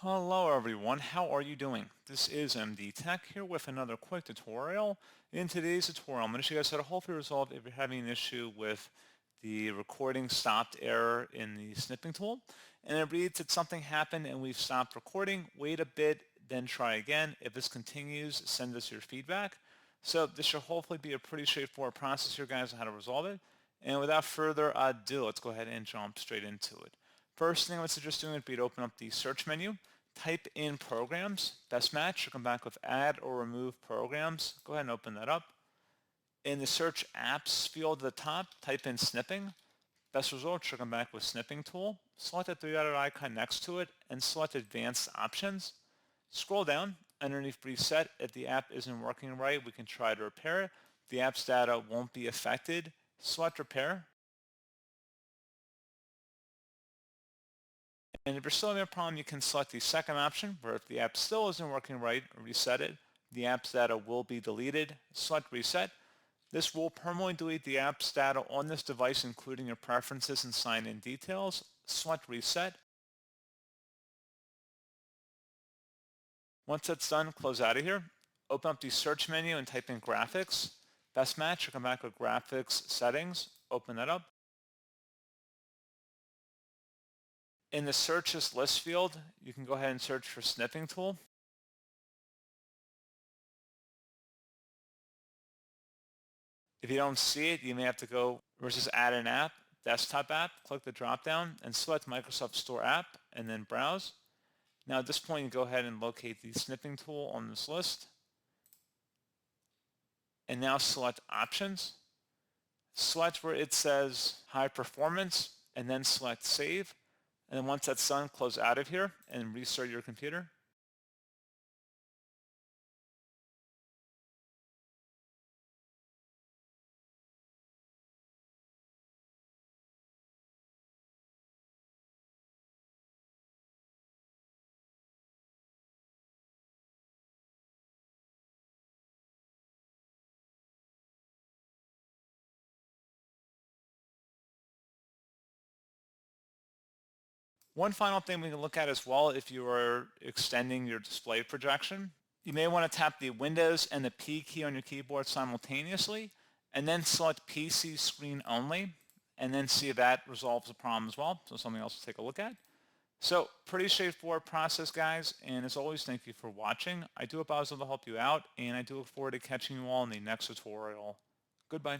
Hello everyone, how are you doing? This is MD Tech here with another quick tutorial. In today's tutorial, I'm going to show you guys how to hopefully resolve if you're having an issue with the recording stopped error in the snipping tool. And it reads that something happened and we've stopped recording. Wait a bit, then try again. If this continues, send us your feedback. So this should hopefully be a pretty straightforward process here, guys, on how to resolve it. And without further ado, let's go ahead and jump straight into it. First thing I would suggest doing would be to open up the search menu, type in programs, best match, you'll come back with add or remove programs. Go ahead and open that up. In the search apps field at the top, type in snipping. Best results, you'll come back with snipping tool. Select the three-dotted icon next to it and select advanced options. Scroll down underneath reset. If the app isn't working right, we can try to repair it. The app's data won't be affected. Select repair. And if you're still having a problem, you can select the second option, where if the app still isn't working right, reset it. The app's data will be deleted. Select reset. This will permanently delete the app's data on this device, including your preferences and sign-in details. Select reset. Once that's done, close out of here. Open up the search menu and type in graphics. Best match, you'll come back with graphics settings. Open that up. In the searches list field, you can go ahead and search for snipping tool. If you don't see it, you may have to go versus add an app, desktop app, click the drop down and select Microsoft Store app and then browse. Now at this point, you go ahead and locate the snipping tool on this list. And now select options. Select where it says high performance and then select save. And then once that's done, close out of here and restart your computer. One final thing we can look at as well, if you are extending your display projection, you may want to tap the Windows and the P key on your keyboard simultaneously, and then select PC screen only, and then see if that resolves the problem as well. So something else to take a look at. So pretty straightforward process, guys, and as always, thank you for watching. I do hope I was able to help you out, and I do look forward to catching you all in the next tutorial. Goodbye.